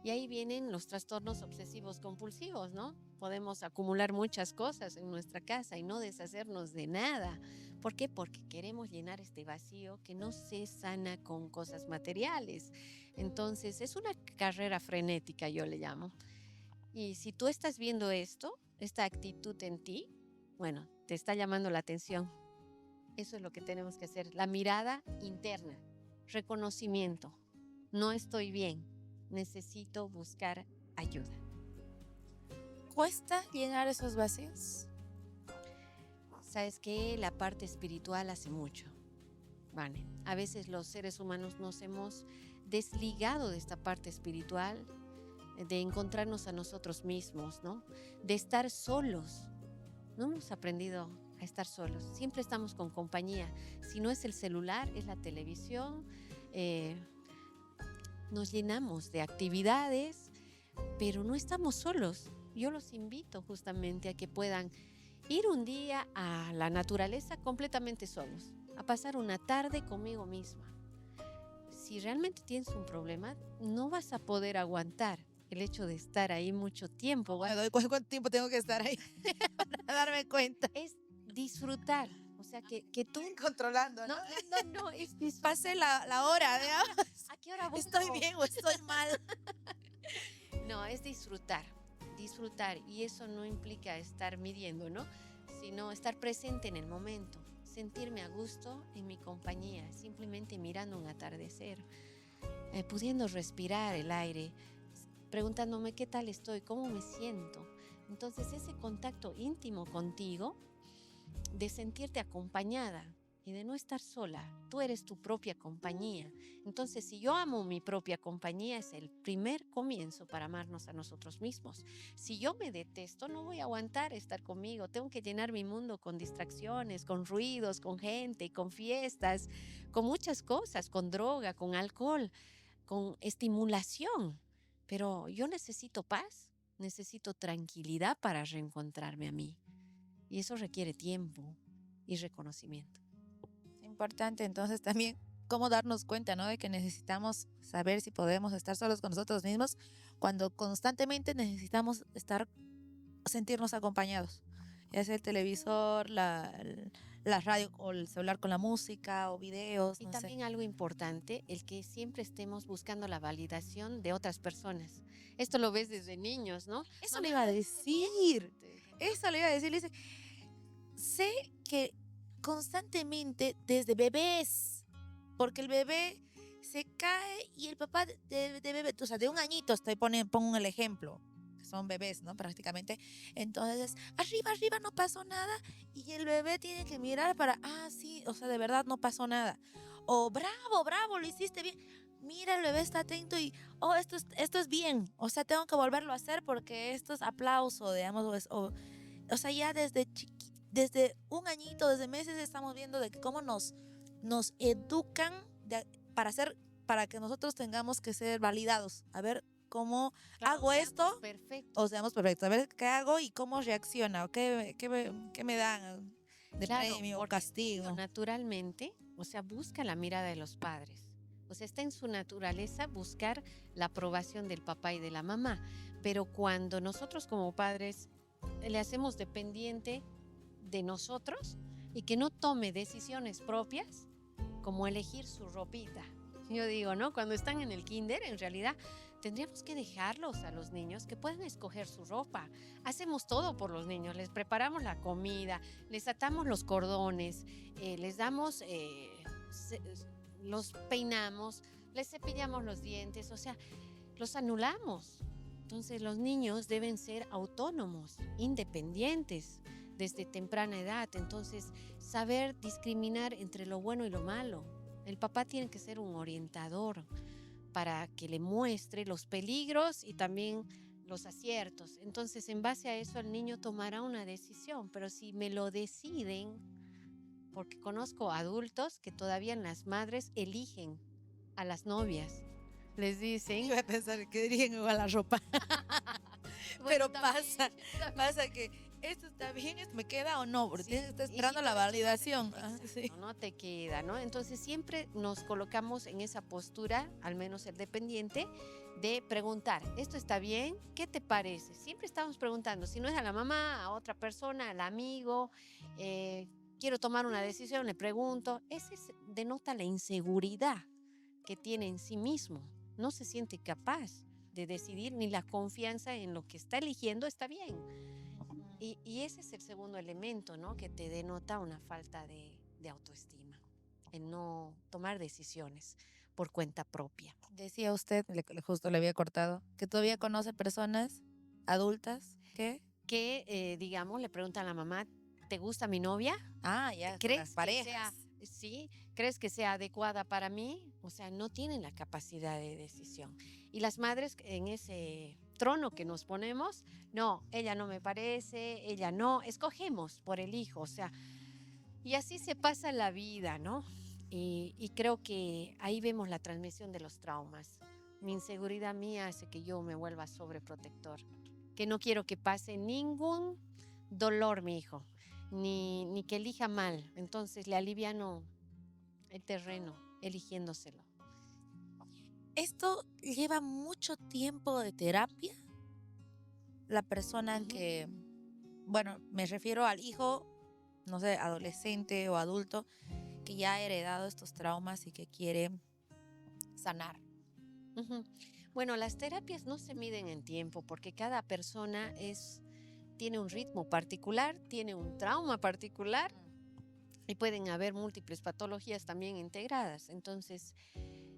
Y ahí vienen los trastornos obsesivos compulsivos, ¿no? Podemos acumular muchas cosas en nuestra casa y no deshacernos de nada. ¿Por qué? Porque queremos llenar este vacío que no se sana con cosas materiales. Entonces, es una carrera frenética, yo le llamo. Y si tú estás viendo esto, esta actitud en ti, bueno, te está llamando la atención. Eso es lo que tenemos que hacer. La mirada interna, reconocimiento. No estoy bien, necesito buscar ayuda. ¿Cuesta llenar esos vacíos? ¿Sabes qué? La parte espiritual hace mucho. Vale. A veces los seres humanos nos hemos desligado de esta parte espiritual, de encontrarnos a nosotros mismos, ¿no? De estar solos. No hemos aprendido a estar solos. Siempre estamos con compañía. Si no es el celular, es la televisión. eh, Nos llenamos de actividades, pero no estamos solos. Yo los invito justamente a que puedan ir un día a la naturaleza completamente solos, a pasar una tarde conmigo misma. Si realmente tienes un problema, no vas a poder aguantar el hecho de estar ahí mucho tiempo. Me doy cuánto tiempo tengo que estar ahí para darme cuenta. Es disfrutar, o sea, que tú... Controlando, ¿no? No, es disfrutar. Pase la hora, digamos. ¿A qué hora ¿Estoy busco? bien o estoy mal? No, es disfrutar, disfrutar. Y eso no implica estar midiendo, ¿no? Sino estar presente en el momento, sentirme a gusto en mi compañía, simplemente mirando un atardecer, pudiendo respirar el aire, preguntándome qué tal estoy, cómo me siento. Entonces ese contacto íntimo contigo, de sentirte acompañada y de no estar sola. Tú eres tu propia compañía. Entonces, si yo amo mi propia compañía, es el primer comienzo para amarnos a nosotros mismos. Si yo me detesto, no voy a aguantar estar conmigo. Tengo que llenar mi mundo con distracciones, con ruidos, con gente, con fiestas, con muchas cosas, con droga, con alcohol, con estimulación. Pero yo necesito paz, necesito tranquilidad para reencontrarme a mí. Y eso requiere tiempo y reconocimiento. Importante entonces también cómo darnos cuenta, ¿no? De que necesitamos saber si podemos estar solos con nosotros mismos cuando constantemente necesitamos sentirnos acompañados. Ya sea el televisor, la radio o el celular con la música o videos, Y no sé. también algo importante, el que siempre estemos buscando la validación de otras personas. Esto lo ves desde niños, ¿no? Eso le Mamá, iba a lo hice decir. bien. Eso le iba a decir. Le dice, sé que constantemente desde bebés, porque el bebé se cae y el papá de bebé, o sea, de un añito, pongo el ejemplo, que son bebés, ¿no? Prácticamente. Entonces, arriba, arriba no pasó nada y el bebé tiene que mirar para, sí, o sea, de verdad no pasó nada. O bravo, bravo, lo hiciste bien. Mira, el bebé está atento y, esto es bien. O sea, tengo que volverlo a hacer porque esto es aplauso, digamos, o sea, ya desde un añito, desde meses estamos viendo de que cómo nos educan para para que nosotros tengamos que ser validados. A ver cómo Claro, hago seamos esto, o perfectos. seamos perfectos. A ver qué hago y cómo reacciona, o qué me dan de Claro, premio o porque el niño castigo. naturalmente, o sea, busca la mirada de los padres. O sea, está en su naturaleza buscar la aprobación del papá y de la mamá. Pero cuando nosotros como padres le hacemos dependiente de nosotros y que no tome decisiones propias, como elegir su ropita. Yo digo, ¿no? Cuando están en el kinder, en realidad tendríamos que dejarlos a los niños que puedan escoger su ropa. Hacemos todo por los niños, les preparamos la comida, les atamos los cordones, les damos, los peinamos, les cepillamos los dientes, o sea, los anulamos. Entonces los niños deben ser autónomos, independientes desde temprana edad. Entonces, saber discriminar entre lo bueno y lo malo. El papá tiene que ser un orientador para que le muestre los peligros y también los aciertos. Entonces, en base a eso, el niño tomará una decisión. Pero si me lo deciden, porque conozco adultos que todavía las madres eligen A las novias les dicen, Iba a pensar que dirían igual la ropa. bueno, Pero pasa, también. pasa que esto está bien, esto me queda o no, porque Sí, tienes que estar y esperando si la no, es que no validación. Ah, sí. exacto, no te queda, ¿no? Entonces siempre nos colocamos en esa postura, al menos el dependiente, de preguntar, ¿esto está bien? ¿Qué te parece? Siempre estamos preguntando, si no es a la mamá, a otra persona, al amigo, quiero tomar una decisión, le pregunto. Denota la inseguridad que tiene en sí mismo. No se siente capaz de decidir ni la confianza en lo que está eligiendo está bien. Y ese es el segundo elemento, ¿no? Que te denota una falta de autoestima, el no tomar decisiones por cuenta propia. Decía usted, justo le había cortado, que todavía conoce personas adultas que, Que, digamos, le preguntan a la mamá, ¿te gusta mi novia? ya, con las ¿Crees que sea, parejas. sí, crees que sea adecuada para mí? O sea, no tienen la capacidad de decisión. Y las madres en ese trono que nos ponemos, no, ella no me parece, ella no, escogemos por el hijo, o sea, y así se pasa la vida, ¿no? Y creo que ahí vemos la transmisión de los traumas. Mi inseguridad mía hace que yo me vuelva sobreprotector, que no quiero que pase ningún dolor mi hijo, ni que elija mal. Entonces le aliviano el terreno eligiéndoselo. Esto lleva mucho tiempo de terapia. La persona Ujú. que, bueno, me refiero al hijo, no sé, adolescente o adulto, que ya ha heredado estos traumas y que quiere sanar. Ujú. Bueno, las terapias no se miden en tiempo porque cada persona tiene un ritmo particular, tiene un trauma particular y pueden haber múltiples patologías también integradas. Entonces,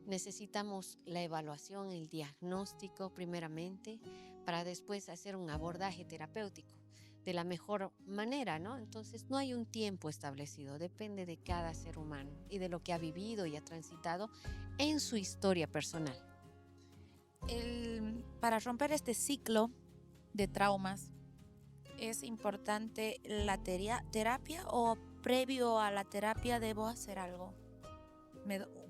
necesitamos la evaluación, el diagnóstico primeramente, para después hacer un abordaje terapéutico de la mejor manera, ¿no? Entonces, no hay un tiempo establecido, depende de cada ser humano y de lo que ha vivido y ha transitado en su historia personal. Para romper este ciclo de traumas, ¿es importante la terapia o previo a la terapia debo hacer algo?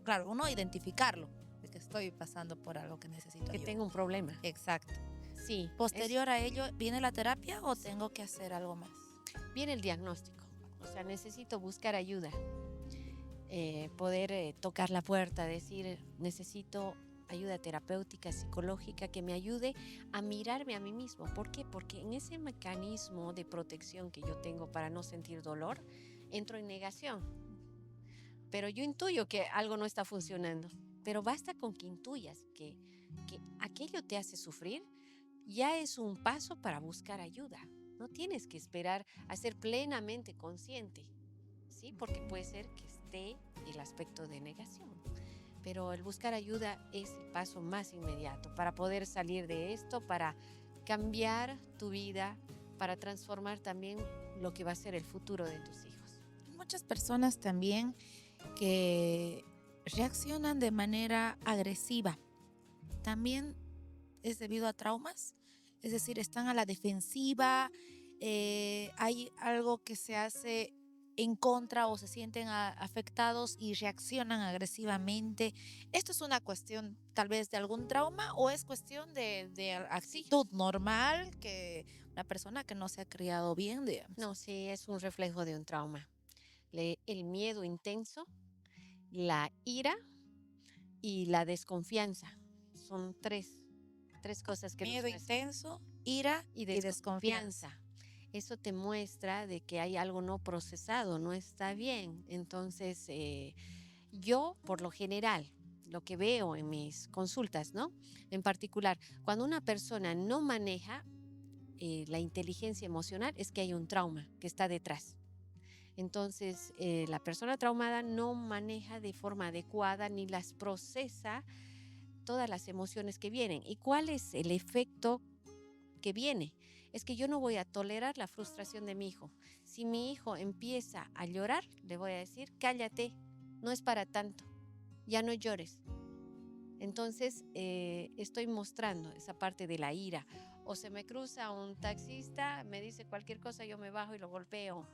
Claro, uno identificarlo, de que estoy pasando por algo que necesito Que ayuda. tenga un problema. Exacto. Sí, Posterior a ello, ¿viene la terapia o tengo que hacer algo más? viene el diagnóstico. O sea, necesito buscar ayuda, poder tocar la puerta, decir, necesito ayuda terapéutica, psicológica, que me ayude a mirarme a mí mismo. ¿Por qué? Porque en ese mecanismo de protección que yo tengo para no sentir dolor, entro en negación. Pero yo intuyo que algo no está funcionando. Pero basta con que intuyas que aquello te hace sufrir, ya es un paso para buscar ayuda. No tienes que esperar a ser plenamente consciente, ¿sí? Porque puede ser que esté el aspecto de negación. Pero el buscar ayuda es el paso más inmediato para poder salir de esto, para cambiar tu vida, para transformar también lo que va a ser el futuro de tus hijos. Muchas personas también que reaccionan de manera agresiva. También es debido a traumas, es decir, están a la defensiva, hay algo que se hace en contra o se sienten afectados y reaccionan agresivamente. ¿Esto es una cuestión tal vez de algún trauma o es cuestión de Sí. actitud normal que una persona que no se ha criado bien, digamos? No, sí, es un reflejo de un trauma. El miedo intenso, la ira y la desconfianza. Son tres cosas que nos Miedo muestran. intenso, ira Y y desconfianza. desconfianza. Eso te muestra de que hay algo no procesado, no está bien. Entonces, yo, por lo general, lo que veo en mis consultas, ¿no? En particular, cuando una persona no maneja la inteligencia emocional, es que hay un trauma que está detrás. Entonces, la persona traumada no maneja de forma adecuada ni las procesa todas las emociones que vienen. ¿Y cuál es el efecto que viene? Es que yo no voy a tolerar la frustración de mi hijo. Si mi hijo empieza a llorar, le voy a decir, cállate, no es para tanto, ya no llores. Entonces, estoy mostrando esa parte de la ira. O se me cruza un taxista, me dice cualquier cosa, yo me bajo y lo golpeo.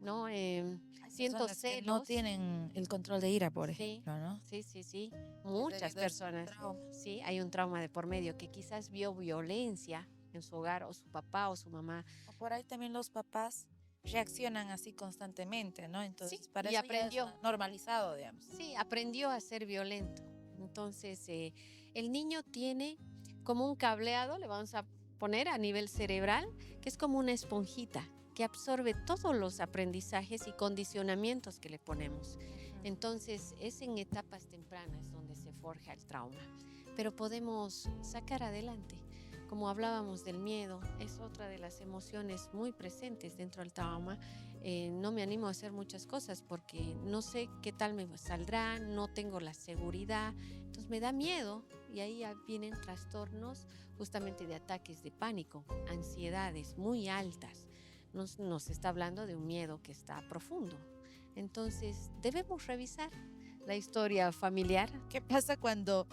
¿no? Hay Siento personas que no celos. tienen el control de ira, por Sí, ejemplo, ¿no? sí, sí, sí. Es Muchas debido a esos personas, traumas. sí, hay un trauma de por medio que quizás vio violencia en su hogar o su papá o su mamá. O por ahí también los papás reaccionan así constantemente, ¿no? Sí, Entonces, para y eso ya es aprendió. normalizado, digamos. Sí, aprendió a ser violento. Entonces, el niño tiene como un cableado, le vamos a poner a nivel cerebral, que es como una esponjita que absorbe todos los aprendizajes y condicionamientos que le ponemos. Ujú. Entonces, es en etapas tempranas donde se forja el trauma, pero podemos sacar adelante. Como hablábamos del miedo, es otra de las emociones muy presentes dentro del trauma. No me animo a hacer muchas cosas porque no sé qué tal me saldrá, no tengo la seguridad, entonces me da miedo y ahí ya vienen trastornos justamente de ataques de pánico, ansiedades muy altas. Nos está hablando de un miedo que está profundo. Entonces debemos revisar la historia familiar. ¿Qué pasa cuando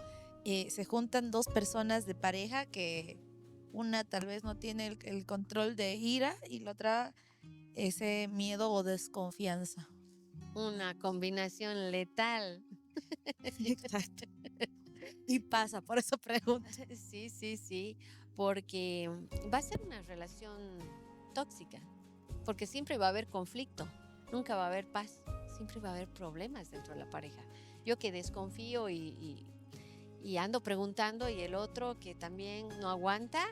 se juntan dos personas de pareja que una tal vez no tiene el control de ira y la otra ese miedo o desconfianza? Una combinación letal. Exacto. Y pasa, por eso pregunto. Sí, sí, sí, porque va a ser una relación tóxica, porque siempre va a haber conflicto, nunca va a haber paz, siempre va a haber problemas dentro de la pareja. Yo que desconfío y ando preguntando y el otro que también no aguanta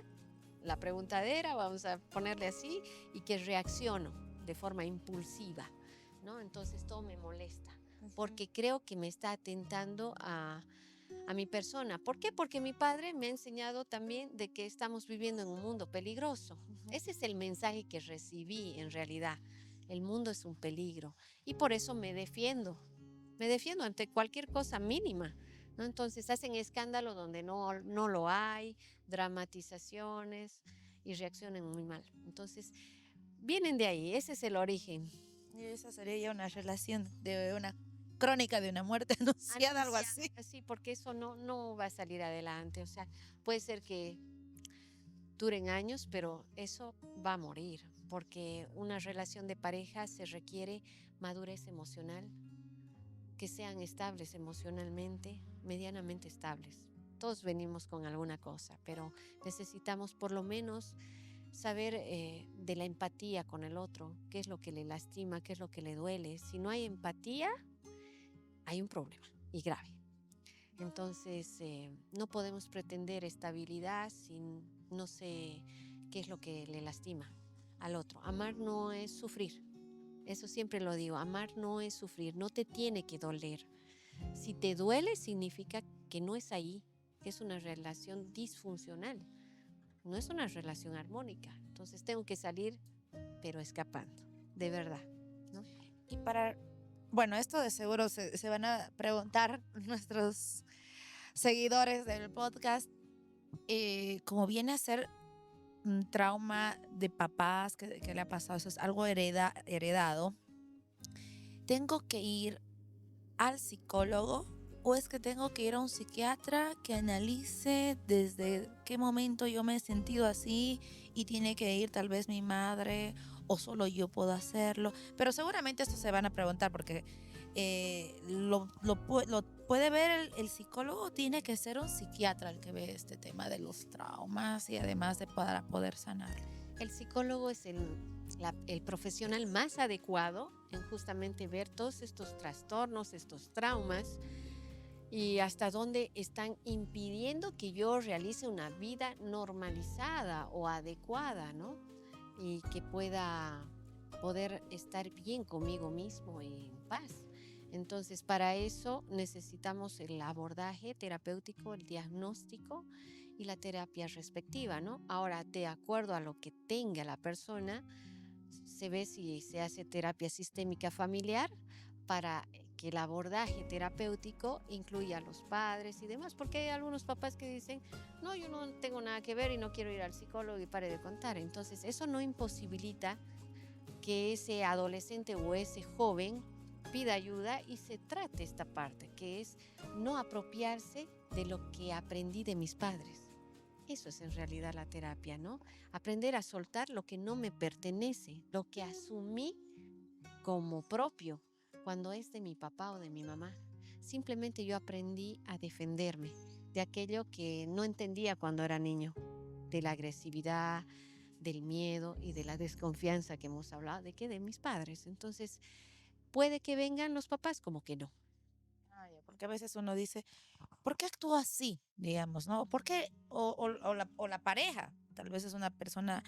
la preguntadera, vamos a ponerle así, y que reacciono de forma impulsiva, ¿no? Entonces todo me molesta, Ujú. porque creo que me está atentando a mi persona. ¿Por qué? Porque mi padre me ha enseñado también de que estamos viviendo en un mundo peligroso. Ujú. Ese es el mensaje que recibí en realidad. El mundo es un peligro y por eso me defiendo. Me defiendo ante cualquier cosa mínima, ¿no? Entonces hacen escándalo donde no lo hay, dramatizaciones y reaccionan muy mal. Entonces vienen de ahí, ese es el origen. Y esa sería ya una relación de una crónica de una muerte anunciada, algo Anunciada, así. sí, porque eso no va a salir adelante. O sea, puede ser que duren años, pero eso va a morir, porque una relación de pareja se requiere madurez emocional, que sean estables emocionalmente, medianamente estables. Todos venimos con alguna cosa, pero necesitamos por lo menos saber de la empatía con el otro, qué es lo que le lastima, qué es lo que le duele. Si no hay empatía, hay un problema y grave. Entonces, no podemos pretender estabilidad si no sé qué es lo que le lastima al otro. Amar no es sufrir. Eso siempre lo digo. Amar no es sufrir. No te tiene que doler. Si te duele, significa que no es ahí, que es una relación disfuncional. No es una relación armónica. Entonces, tengo que salir, pero escapando. De verdad, ¿no? Y para, bueno, esto de seguro se van a preguntar nuestros seguidores del podcast, como viene a ser un trauma de papás que le ha pasado, eso es algo heredado, ¿tengo que ir al psicólogo o es que tengo que ir a un psiquiatra que analice desde qué momento yo me he sentido así y tiene que ir tal vez mi madre o solo yo puedo hacerlo? Pero seguramente esto se van a preguntar porque lo puede ver el psicólogo o tiene que ser un psiquiatra el que ve este tema de los traumas y además de para poder sanar. El psicólogo es el profesional más adecuado en justamente ver todos estos trastornos, estos traumas y hasta dónde están impidiendo que yo realice una vida normalizada o adecuada, ¿no? Y que pueda poder estar bien conmigo mismo y en paz. Entonces, para eso necesitamos el abordaje terapéutico, el diagnóstico y la terapia respectiva, ¿no? Ahora, de acuerdo a lo que tenga la persona, se ve si se hace terapia sistémica familiar para que el abordaje terapéutico incluya a los padres y demás, porque hay algunos papás que dicen, no, yo no tengo nada que ver y no quiero ir al psicólogo y pare de contar. Entonces, eso no imposibilita que ese adolescente o ese joven pida ayuda y se trate esta parte, que es no apropiarse de lo que aprendí de mis padres. Eso es en realidad la terapia, ¿no? Aprender a soltar lo que no me pertenece, lo que asumí como propio cuando es de mi papá o de mi mamá. Simplemente yo aprendí a defenderme de aquello que no entendía cuando era niño, de la agresividad, del miedo y de la desconfianza que hemos hablado, de que de mis padres. Entonces, puede que vengan los papás como que no. Ah, ya, porque a veces uno dice, ¿por qué actúa así? Digamos, ¿no? ¿Por qué? O la pareja, tal vez es una persona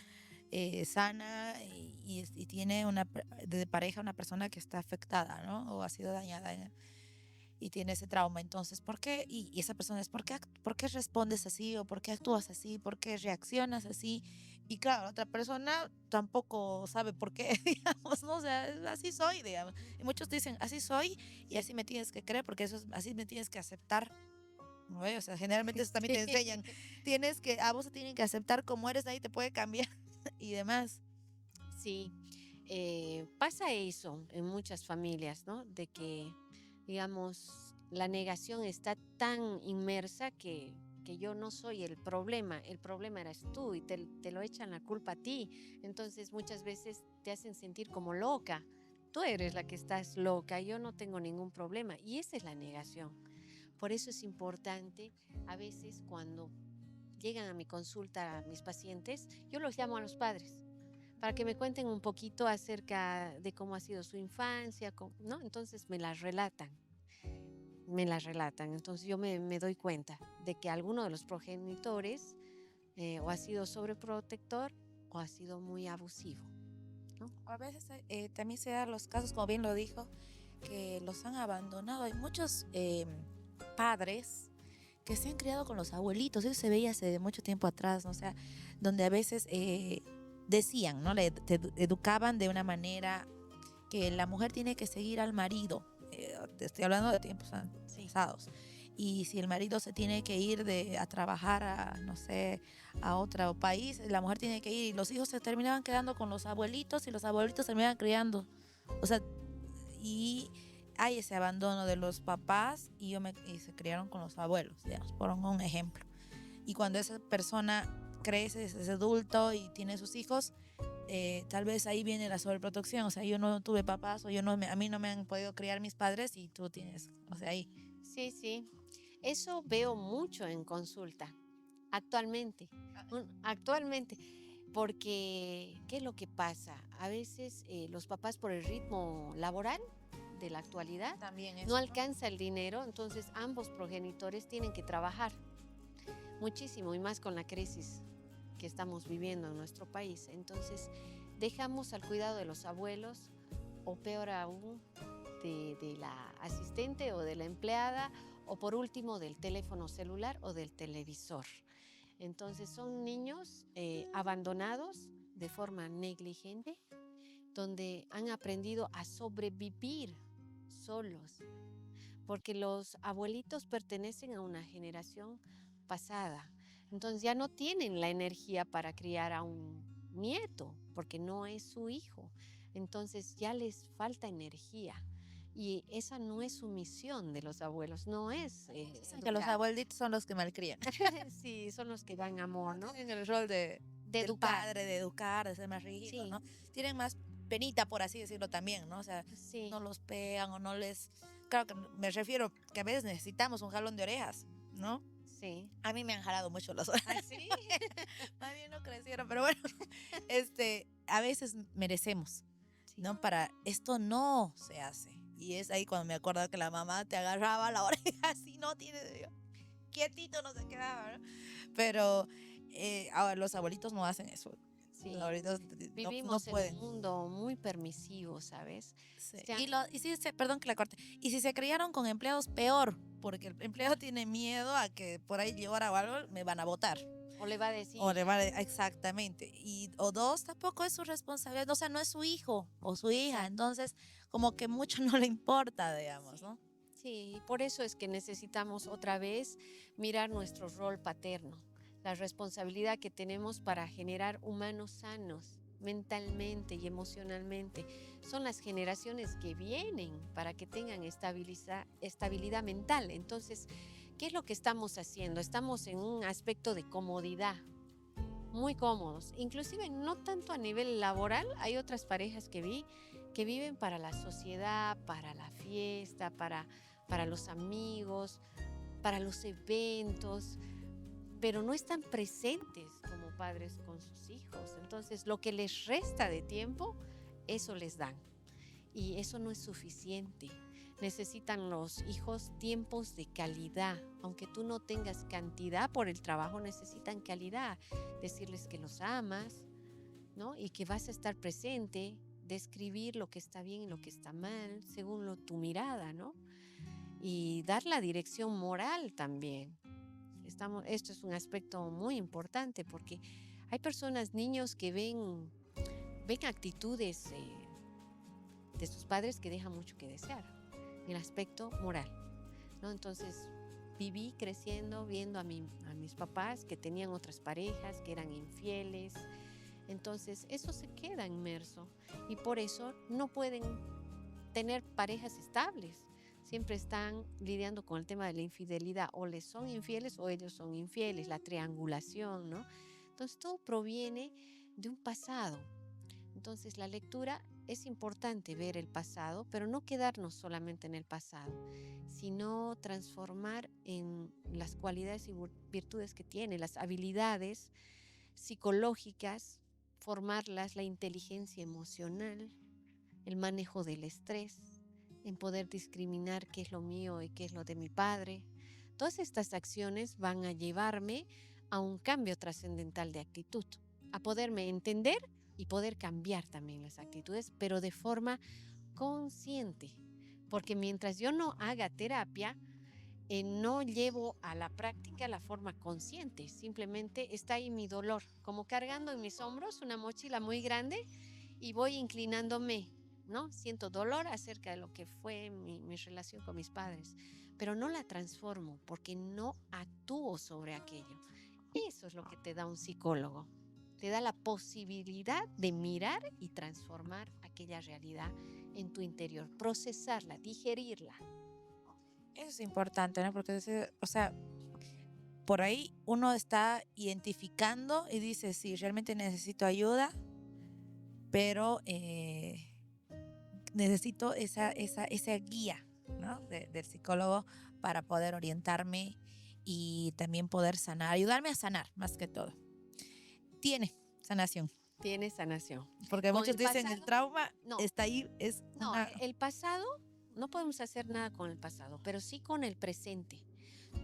sana y tiene de pareja una persona que está afectada, ¿no? O ha sido dañada y tiene ese trauma. Entonces, ¿por qué? Y esa persona es, ¿por qué respondes así? ¿O por qué actúas así? ¿Por qué reaccionas así? Y claro, la otra persona tampoco sabe por qué, digamos, ¿no? O sea, así soy, digamos. Y muchos dicen, así soy y Sí. así me tienes que creer porque así me tienes que aceptar. ¿No? O sea, generalmente eso también te enseñan. A vos te tienen que aceptar como eres, nadie te puede cambiar y demás. Sí, pasa eso en muchas familias, ¿no? De que, digamos, la negación está tan inmersa que yo no soy el problema eres tú y te lo echan la culpa a ti. Entonces muchas veces te hacen sentir como loca. Tú eres la que estás loca, yo no tengo ningún problema. Y esa es la negación. Por eso es importante, a veces cuando llegan a mi consulta a mis pacientes, yo los llamo a los padres para que me cuenten un poquito acerca de cómo ha sido su infancia, ¿no? Entonces me las relatan. Entonces yo me doy cuenta de que alguno de los progenitores o ha sido sobreprotector o ha sido muy abusivo, ¿no? A veces también se dan los casos, como bien lo dijo, que los han abandonado. Hay muchos padres que se han criado con los abuelitos. Eso se veía hace mucho tiempo atrás, ¿no? O sea, donde a veces decían, ¿no? Te educaban de una manera que la mujer tiene que seguir al marido. Te estoy hablando de tiempos Sí, pasados. Y si el marido se tiene que ir a trabajar a, no sé, a otro país, la mujer tiene que ir y los hijos se terminaban quedando con los abuelitos y los abuelitos terminaban criando. O sea, y hay ese abandono de los papás y se criaron con los abuelos, digamos, por un ejemplo. Y cuando esa persona crece, es adulto y tiene sus hijos, tal vez ahí viene la sobreprotección. O sea, yo no tuve papás o a mí no me han podido criar mis padres y tú tienes, o sea, ahí. sí, sí. Eso veo mucho en consulta, actualmente, actualmente, porque ¿qué es lo que pasa? A veces los papás por el ritmo laboral de la actualidad También no eso, ¿no? alcanza el dinero, entonces ambos progenitores tienen que trabajar muchísimo y más con la crisis que estamos viviendo en nuestro país. Entonces dejamos al cuidado de los abuelos o peor aún de la asistente o de la empleada o por último del teléfono celular o del televisor. Entonces son niños abandonados de forma negligente, donde han aprendido a sobrevivir solos, porque los abuelitos pertenecen a una generación pasada. Entonces ya no tienen la energía para criar a un nieto, porque no es su hijo. Entonces ya les falta energía. Y esa no es su misión de los abuelos, no es Dicen que los educar. abuelitos son los que malcrían. Sí, son los que dan amor, ¿no? Tienen el rol De del educar. padre, de educar, de ser más rígido, Sí, ¿no? Tienen más penita, por así decirlo también, ¿no? O sea, sí, no los pegan o no les... Claro que me refiero que a veces necesitamos un jalón de orejas, ¿no? sí. A mí me han jalado mucho las orejas. ¿Ah, sí? Más bien no crecieron, pero bueno, a veces merecemos, Sí, ¿no? Para esto no se hace. Y es ahí cuando me acuerdo que la mamá te agarraba la oreja así, no tiene, quietito no se quedaba, ¿no? Pero ahora los abuelitos no hacen eso. Los sí. abuelitos no Vivimos en un pueden. mundo muy permisivo, ¿sabes? Sí. Ya, Y si perdón que la corte. Y si se criaron con empleados, peor, porque el empleado tiene miedo a que por ahí llora o algo, me van a votar. o le va a O decir, le vale, exactamente. O dos, tampoco es su responsabilidad, o sea, no es su hijo o su hija, exacto. entonces como que mucho no le importa, digamos, ¿no? Sí, por eso es que necesitamos otra vez mirar nuestro rol paterno, la responsabilidad que tenemos para generar humanos sanos mentalmente y emocionalmente. Son las generaciones que vienen para que tengan estabilidad mental. Entonces, ¿qué es lo que estamos haciendo? Estamos en un aspecto de comodidad, muy cómodos, inclusive no tanto a nivel laboral, hay otras parejas que vi que viven para la sociedad, para la fiesta, para los amigos, para los eventos, pero no están presentes como padres con sus hijos. Entonces, lo que les resta de tiempo, eso les dan. Y eso no es suficiente. Necesitan los hijos tiempos de calidad. Aunque tú no tengas cantidad por el trabajo, necesitan calidad. Decirles que los amas, ¿no? Y que vas a estar presente, describir lo que está bien y lo que está mal, según tu mirada, ¿no? Y dar la dirección moral también. Esto es un aspecto muy importante porque hay personas, niños que ven actitudes de sus padres que dejan mucho que desear en el aspecto moral, ¿no? Entonces viví creciendo viendo a mis papás que tenían otras parejas, que eran infieles. Entonces eso se queda inmerso y por eso no pueden tener parejas estables. Siempre están lidiando con el tema de la infidelidad, o les son infieles o ellos son infieles, la triangulación, ¿no? Entonces todo proviene de un pasado. Entonces la lectura es importante, ver el pasado, pero no quedarnos solamente en el pasado, sino transformar en las cualidades y virtudes que tiene, las habilidades psicológicas, formarlas, la inteligencia emocional, el manejo del estrés, en poder discriminar qué es lo mío y qué es lo de mi padre. Todas estas acciones van a llevarme a un cambio trascendental de actitud, a poderme entender y poder cambiar también las actitudes, pero de forma consciente. Porque mientras yo no haga terapia, no llevo a la práctica la forma consciente. Simplemente está ahí mi dolor, como cargando en mis hombros una mochila muy grande y voy inclinándome, ¿no? Siento dolor acerca de lo que fue mi relación con mis padres, pero no la transformo porque no actúo sobre aquello. Eso es lo que te da un psicólogo. Te da la posibilidad de mirar y transformar aquella realidad en tu interior, procesarla, digerirla. Eso es importante, ¿no? Porque, o sea, por ahí uno está identificando y dice, sí, realmente necesito ayuda, pero necesito esa guía, ¿no? Del psicólogo para poder orientarme y también poder sanar, ayudarme a sanar más que todo. Tiene sanación. Tiene sanación. Porque Con muchos el dicen pasado, el trauma no. está ahí, es No, una... el pasado, no podemos hacer nada con el pasado, pero sí con el presente.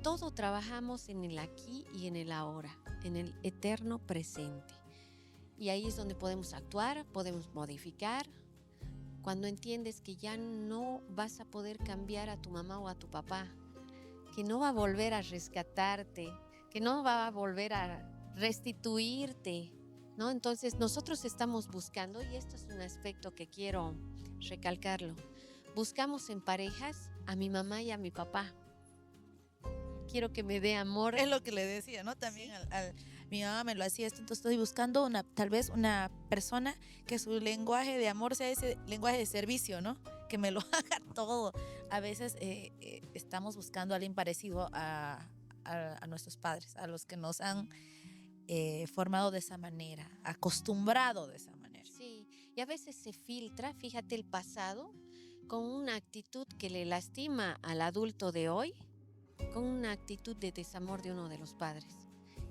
Todo trabajamos en el aquí y en el ahora, en el eterno presente. Y ahí es donde podemos actuar, podemos modificar. Cuando entiendes que ya no vas a poder cambiar a tu mamá o a tu papá, que no va a volver a rescatarte, que no va a volver a restituirte, ¿no? Entonces nosotros estamos buscando, y esto es un aspecto que quiero recalcarlo, buscamos en parejas a mi mamá y a mi papá. Quiero que me dé amor. Es lo que le decía, ¿no? También ¿Sí? Mi mamá me lo hacía esto, entonces estoy buscando tal vez una persona que su lenguaje de amor sea ese lenguaje de servicio, ¿no? Que me lo haga todo. A veces estamos buscando a alguien parecido a nuestros padres, a los que nos han formado de esa manera, acostumbrado de esa manera. Sí, y a veces se filtra, fíjate, el pasado con una actitud que le lastima al adulto de hoy, con una actitud de desamor de uno de los padres.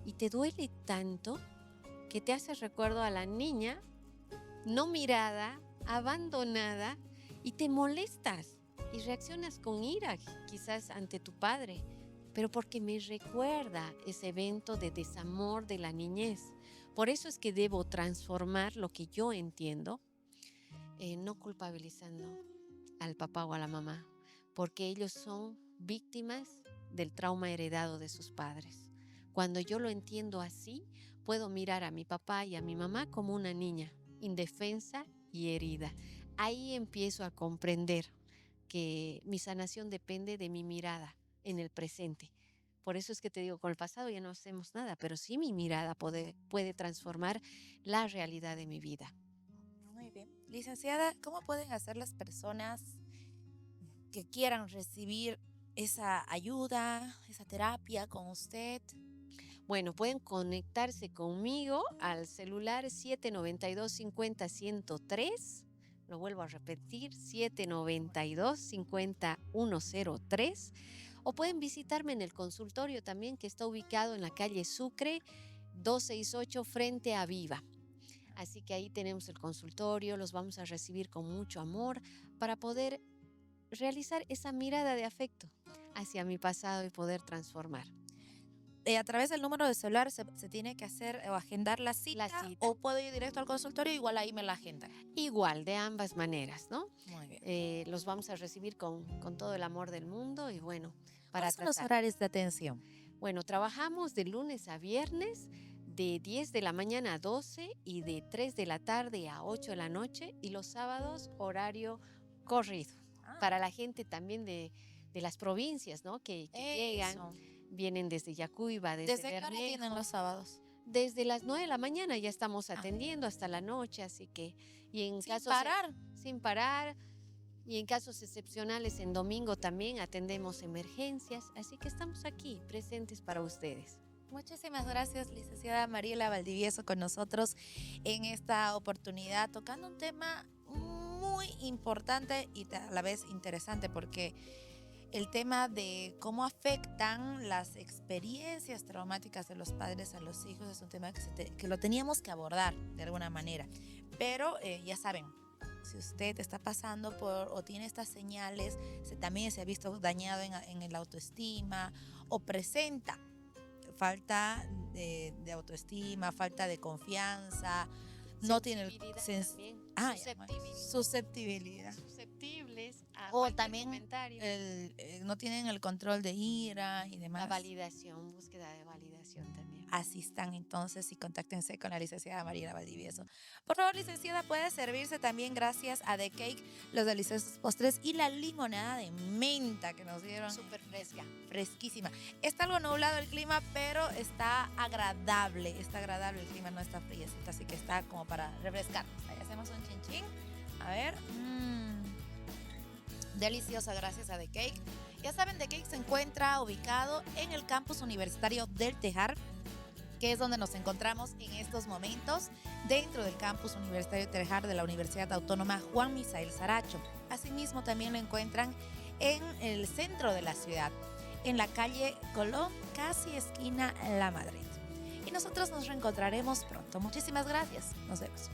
Y te duele tanto que te hace recuerdo a la niña no mirada, abandonada, y te molestas y reaccionas con ira quizás ante tu padre, pero porque me recuerda ese evento de desamor de la niñez. Por eso es que debo transformar lo que yo entiendo, no culpabilizando al papá o a la mamá, porque ellos son víctimas del trauma heredado de sus padres. Cuando yo lo entiendo así, puedo mirar a mi papá y a mi mamá como una niña, indefensa y herida. Ahí empiezo a comprender que mi sanación depende de mi mirada en el presente. Por eso es que te digo, con el pasado ya no hacemos nada, pero sí mi mirada puede transformar la realidad de mi vida. Muy bien. Licenciada, ¿cómo pueden hacer las personas que quieran recibir esa ayuda, esa terapia con usted? Bueno, pueden conectarse conmigo al celular 792-50-103. Lo vuelvo a repetir, 792-5103. O pueden visitarme en el consultorio también, que está ubicado en la calle Sucre 268 frente a Viva. Así que ahí tenemos el consultorio, los vamos a recibir con mucho amor para poder realizar esa mirada de afecto hacia mi pasado y poder transformar. A través del número de celular se tiene que hacer o agendar la cita, La cita. o puedo ir directo al consultorio, igual ahí me la agendan. Igual, de ambas maneras, ¿no? Muy bien. Los vamos a recibir con todo el amor del mundo y bueno, para ¿Cuáles son los tratar. horarios de atención? Bueno, trabajamos de lunes a viernes, de 10 de la mañana a 12 y de 3 de la tarde a 8 de la noche, y los sábados horario corrido. Ah. Para la gente también de las provincias, ¿no? Que llegan, Eso. vienen desde Yacuiba, desde ¿Desde qué hora Bermejo. tienen los sábados? Desde las 9 de la mañana ya estamos atendiendo hasta la noche, así que, y en Sin casos parar. sin parar, y en casos excepcionales en domingo también atendemos emergencias, así que estamos aquí presentes para ustedes. Muchísimas gracias, licenciada Mariela Valdivieso, con nosotros en esta oportunidad, tocando un tema muy importante y a la vez interesante, porque el tema de cómo afectan las experiencias traumáticas de los padres a los hijos es un tema que lo teníamos que abordar de alguna manera. Pero ya saben, si usted está pasando por o tiene estas señales, también se ha visto dañado en el autoestima o presenta falta de autoestima, falta de confianza, no tiene el Sensibilidad también, susceptibilidad. susceptibles a O cualquier también comentario. no tienen el control de ira y La demás. validación, búsqueda de validación también. Así están entonces, y contáctense con la licenciada Mariela Valdivieso. Por favor, licenciada, puede servirse también, gracias a The Cake, los deliciosos postres y la limonada de menta que nos dieron. Súper fresca. Fresquísima. Está algo nublado el clima, pero está agradable el clima, no está friecito, así que está como para refrescar. Ahí hacemos un chinchín. A ver. Deliciosa, gracias a The Cake. Ya saben, The Cake se encuentra ubicado en el campus universitario del Tejar, que es donde nos encontramos en estos momentos, dentro del campus universitario Tejar de la Universidad Autónoma Juan Misael Saracho. Asimismo, también lo encuentran en el centro de la ciudad, en la calle Colón, casi esquina La Madrid. Y nosotros nos reencontraremos pronto. Muchísimas gracias. Nos vemos.